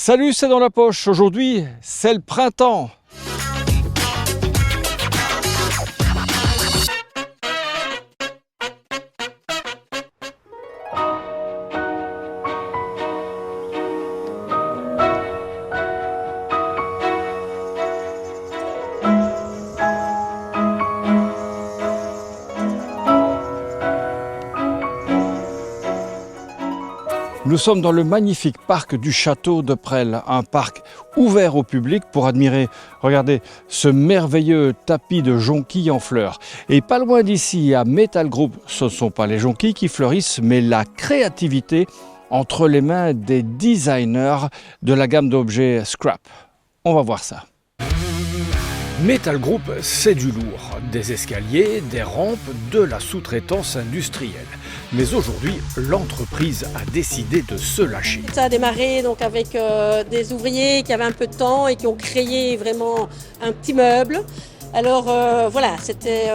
Salut, c'est dans la poche. Aujourd'hui, c'est le printemps. Nous sommes dans le magnifique parc du château de Presles, un parc ouvert au public pour admirer, regardez, ce merveilleux tapis de jonquilles en fleurs. Et pas loin d'ici, à Metal Group, ce ne sont pas les jonquilles qui fleurissent, mais la créativité entre les mains des designers de la gamme d'objets Scrap. On va voir ça. Metal Group, c'est du lourd. Des escaliers, des rampes, de la sous-traitance industrielle. Mais aujourd'hui, l'entreprise a décidé de se lâcher. Ça a démarré donc avec des ouvriers qui avaient un peu de temps et qui ont créé vraiment un petit meuble. Alors voilà, c'était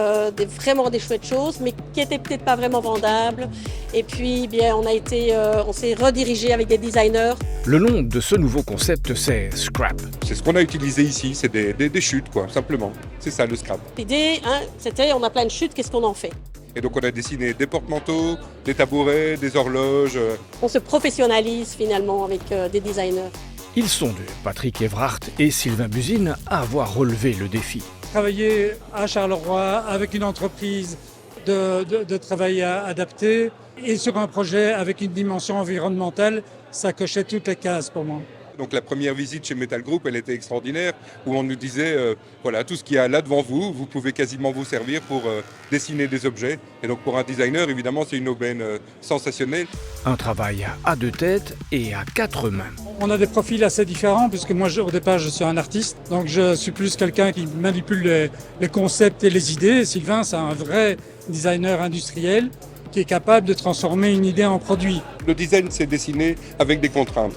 vraiment des chouettes choses, mais qui n'étaient peut-être pas vraiment vendables. Et puis bien, on s'est redirigé avec des designers. Le nom de ce nouveau concept, c'est Scrap. C'est ce qu'on a utilisé ici, c'est des chutes, quoi, simplement. C'est ça le Scrap. L'idée, c'était, on a plein de chutes, qu'est-ce qu'on en fait ? Et donc on a dessiné des porte-manteaux, des tabourets, des horloges. On se professionnalise finalement avec des designers. Ils sont deux, Patrick Evrart et Sylvain Buzine, à avoir relevé le défi. Travailler à Charleroi avec une entreprise de travail adapté et sur un projet avec une dimension environnementale, ça cochait toutes les cases pour moi. Donc la première visite chez Metal Group, elle était extraordinaire, où on nous disait, voilà, tout ce qu'il y a là devant vous, vous pouvez quasiment vous servir pour dessiner des objets. Et donc pour un designer, évidemment, c'est une aubaine sensationnelle. Un travail à deux têtes et à quatre mains. On a des profils assez différents, puisque moi, au départ, je suis un artiste. Donc je suis plus quelqu'un qui manipule les concepts et les idées. Sylvain, c'est un vrai designer industriel qui est capable de transformer une idée en produit. Le design, c'est dessiné avec des contraintes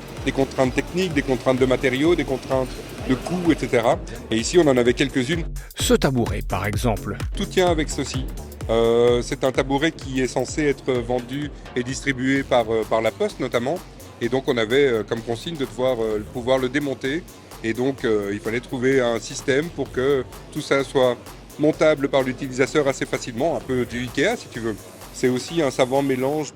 techniques, des contraintes de matériaux, des contraintes de coûts, etc. Et ici, on en avait quelques-unes. Ce tabouret, par exemple. Tout tient avec ceci. C'est un tabouret qui est censé être vendu et distribué par la Poste, notamment. Et donc, on avait comme consigne de pouvoir le démonter. Et donc, il fallait trouver un système pour que tout ça soit montable par l'utilisateur assez facilement, un peu du Ikea, si tu veux. C'est aussi un savant mélange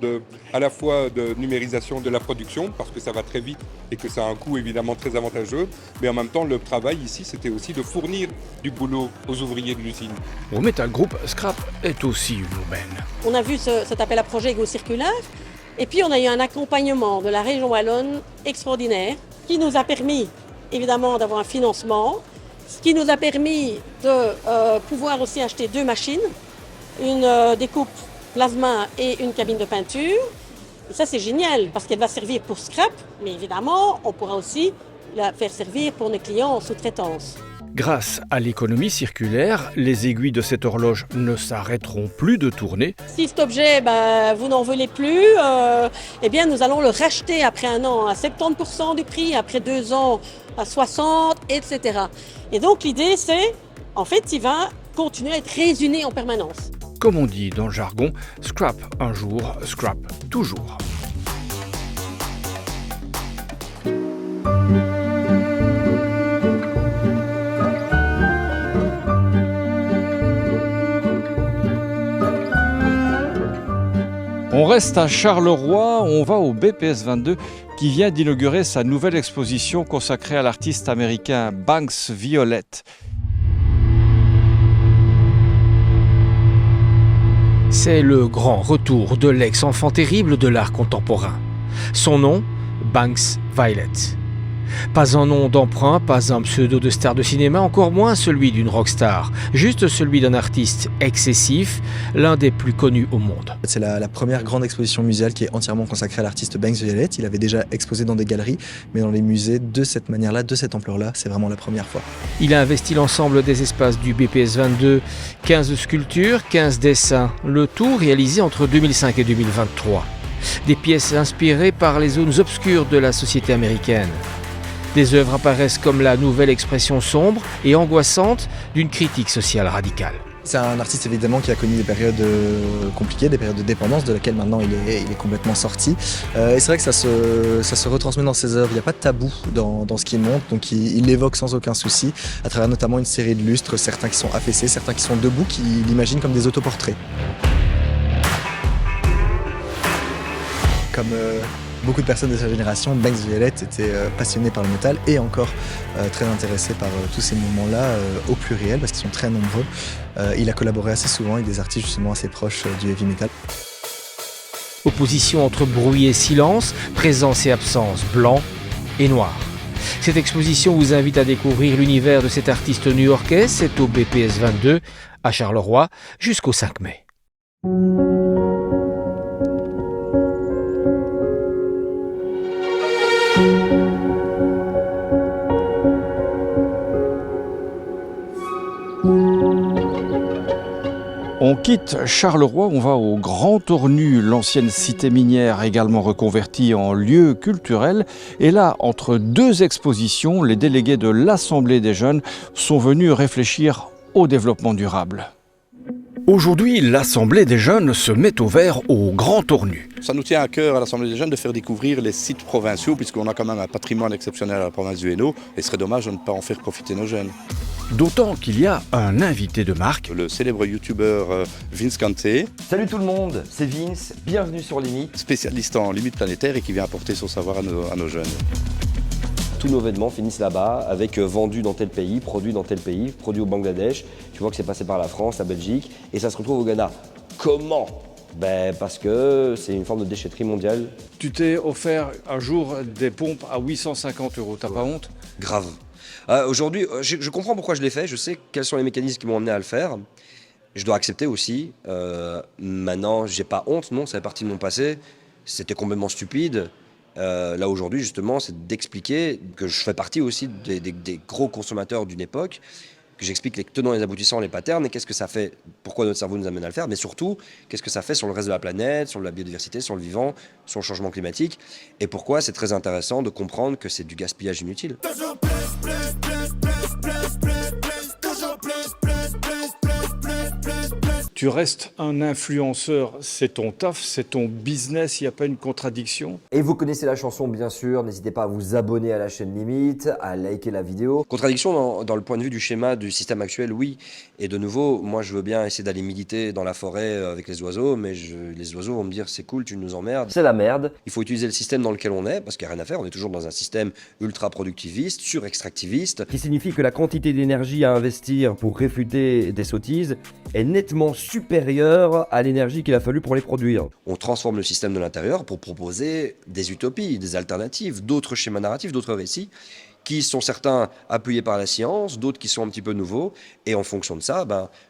à la fois de numérisation de la production, parce que ça va très vite et que ça a un coût évidemment très avantageux, mais en même temps, le travail ici, c'était aussi de fournir du boulot aux ouvriers de l'usine. Au Metal Group, Scrap est aussi une aubaine. On a vu cet appel à projet éco-circulaire, et puis on a eu un accompagnement de la région wallonne extraordinaire, qui nous a permis évidemment d'avoir un financement, ce qui nous a permis de pouvoir aussi acheter 2 machines, une découpe plasma et une cabine de peinture. Et ça, c'est génial parce qu'elle va servir pour Scrap, mais évidemment, on pourra aussi la faire servir pour nos clients en sous-traitance. Grâce à l'économie circulaire, les aiguilles de cette horloge ne s'arrêteront plus de tourner. Si cet objet, vous n'en voulez plus, eh bien, nous allons le racheter après 1 an à 70% du prix, après 2 ans à 60%, etc. Et donc, l'idée, c'est, en fait, il va continuer à être réusiné en permanence. Comme on dit dans le jargon, scrap un jour, scrap toujours. On reste à Charleroi, on va au BPS 22 qui vient d'inaugurer sa nouvelle exposition consacrée à l'artiste américain Banks Violet. C'est le grand retour de l'ex-enfant terrible de l'art contemporain. Son nom, Banks Violet. Pas un nom d'emprunt, pas un pseudo de star de cinéma, encore moins celui d'une rockstar. Juste celui d'un artiste excessif, l'un des plus connus au monde. C'est la première grande exposition muséale qui est entièrement consacrée à l'artiste Banks Violet. Il avait déjà exposé dans des galeries, mais dans les musées de cette manière-là, de cette ampleur-là, c'est vraiment la première fois. Il a investi l'ensemble des espaces du BPS 22, 15 sculptures, 15 dessins, le tout réalisé entre 2005 et 2023. Des pièces inspirées par les zones obscures de la société américaine. Des œuvres apparaissent comme la nouvelle expression sombre et angoissante d'une critique sociale radicale. C'est un artiste évidemment qui a connu des périodes compliquées, des périodes de dépendance de laquelle maintenant il est complètement sorti. Et c'est vrai que ça se retransmet dans ses œuvres, il n'y a pas de tabou dans ce qu'il montre, donc il l'évoque sans aucun souci, à travers notamment une série de lustres, certains qui sont affaissés, certains qui sont debout, qui l'imaginent comme des autoportraits. Comme beaucoup de personnes de sa génération, Banks Violet était passionné par le métal et encore très intéressé par tous ces mouvements-là au pluriel parce qu'ils sont très nombreux. Il a collaboré assez souvent avec des artistes justement assez proches du heavy metal. Opposition entre bruit et silence, présence et absence, blanc et noir. Cette exposition vous invite à découvrir l'univers de cet artiste new-yorkais. C'est au BPS 22 à Charleroi jusqu'au 5 mai. On quitte Charleroi, on va au Grand Tournu, l'ancienne cité minière également reconvertie en lieu culturel. Et là, entre deux expositions, les délégués de l'Assemblée des jeunes sont venus réfléchir au développement durable. Aujourd'hui, l'Assemblée des jeunes se met au vert au Grand Tournu. Ça nous tient à cœur à l'Assemblée des jeunes de faire découvrir les sites provinciaux puisqu'on a quand même un patrimoine exceptionnel à la province du Hainaut et ce serait dommage de ne pas en faire profiter nos jeunes. D'autant qu'il y a un invité de marque. Le célèbre youtubeur Vince Kanté. Salut tout le monde, c'est Vince, bienvenue sur Limite. Spécialiste en limites planétaires et qui vient apporter son savoir à nos jeunes. Tous nos vêtements finissent là-bas avec vendus dans tel pays, produits dans tel pays, produits au Bangladesh. Tu vois que c'est passé par la France, la Belgique et ça se retrouve au Ghana. Comment ? Parce que c'est une forme de déchetterie mondiale. Tu t'es offert un jour des pompes à 850 €, t'as pas honte ? Grave. Aujourd'hui, je comprends pourquoi je l'ai fait, je sais quels sont les mécanismes qui m'ont amené à le faire. Je dois accepter aussi. Maintenant, j'ai pas honte, non, ça fait partie de mon passé. C'était complètement stupide. Là aujourd'hui, justement, c'est d'expliquer que je fais partie aussi des gros consommateurs d'une époque, que j'explique les tenants et les aboutissants, les patterns, et qu'est-ce que ça fait, pourquoi notre cerveau nous amène à le faire, mais surtout, qu'est-ce que ça fait sur le reste de la planète, sur la biodiversité, sur le vivant, sur le changement climatique, et pourquoi c'est très intéressant de comprendre que c'est du gaspillage inutile. Tu restes un influenceur, c'est ton taf, c'est ton business, il n'y a pas une contradiction. Et vous connaissez la chanson bien sûr, n'hésitez pas à vous abonner à la chaîne Limite, à liker la vidéo. Contradiction dans le point de vue du schéma du système actuel, oui. Et de nouveau, moi je veux bien essayer d'aller méditer dans la forêt avec les oiseaux, mais les oiseaux vont me dire c'est cool, tu nous emmerdes. C'est la merde. Il faut utiliser le système dans lequel on est, parce qu'il n'y a rien à faire, on est toujours dans un système ultra productiviste, surextractiviste. Qui signifie que la quantité d'énergie à investir pour réfuter des sottises est nettement supérieure à l'énergie qu'il a fallu pour les produire. On transforme le système de l'intérieur pour proposer des utopies, des alternatives, d'autres schémas narratifs, d'autres récits qui sont certains appuyés par la science, d'autres qui sont un petit peu nouveaux, et en fonction de ça,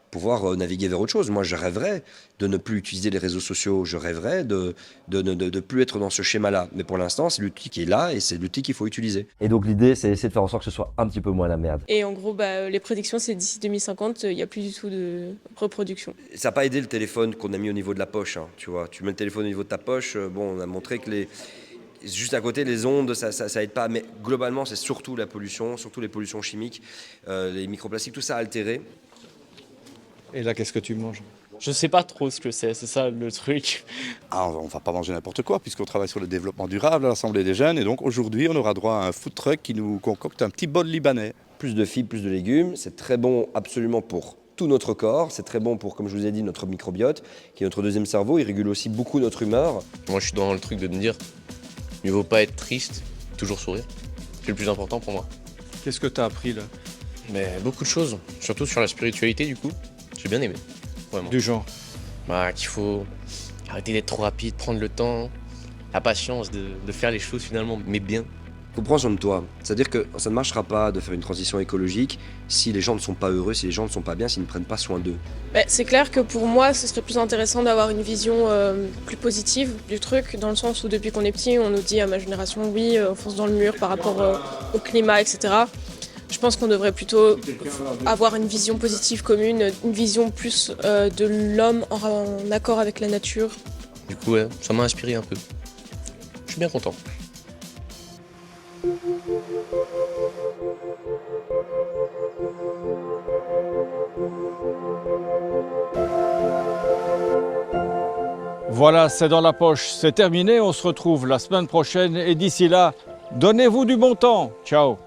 pouvoir naviguer vers autre chose. Moi, je rêverais de ne plus utiliser les réseaux sociaux, je rêverais de ne plus être dans ce schéma-là. Mais pour l'instant, c'est l'outil qui est là et c'est l'outil qu'il faut utiliser. Et donc l'idée, c'est d'essayer de faire en sorte que ce soit un petit peu moins la merde. Et en gros, les prédictions, c'est d'ici 2050, il n'y a plus du tout de reproduction. Ça n'a pas aidé le téléphone qu'on a mis au niveau de la poche, hein, tu vois. Tu mets le téléphone au niveau de ta poche, on a montré que juste à côté, les ondes, ça aide pas. Mais globalement, c'est surtout la pollution, surtout les pollutions chimiques, les microplastiques, tout ça altéré. Et là, qu'est-ce que tu manges ? Je sais pas trop ce que c'est ça le truc. On ne va pas manger n'importe quoi puisqu'on travaille sur le développement durable à l'Assemblée des jeunes et donc aujourd'hui on aura droit à un food truck qui nous concocte un petit bol libanais. Plus de fibres, plus de légumes, c'est très bon absolument pour tout notre corps, c'est très bon pour, comme je vous ai dit, notre microbiote, qui est notre deuxième cerveau, il régule aussi beaucoup notre humeur. Moi je suis dans le truc de me dire, mieux vaut pas être triste, toujours sourire. C'est le plus important pour moi. Qu'est-ce que tu as appris là ? Mais beaucoup de choses, surtout sur la spiritualité du coup. J'ai bien aimé, vraiment. Du genre ? Qu'il faut arrêter d'être trop rapide, prendre le temps, la patience de faire les choses finalement, mais bien. Faut prendre soin de toi. C'est-à-dire que ça ne marchera pas de faire une transition écologique si les gens ne sont pas heureux, si les gens ne sont pas bien, s'ils ne prennent pas soin d'eux. C'est clair que pour moi, ce serait plus intéressant d'avoir une vision plus positive du truc, dans le sens où depuis qu'on est petit, on nous dit à ma génération, oui, on fonce dans le mur par rapport au climat, etc. Je pense qu'on devrait plutôt avoir une vision positive commune, une vision plus de l'homme en accord avec la nature. Du coup, ouais, ça m'a inspiré un peu. Je suis bien content. Voilà, c'est dans la poche, c'est terminé. On se retrouve la semaine prochaine et d'ici là, donnez-vous du bon temps. Ciao.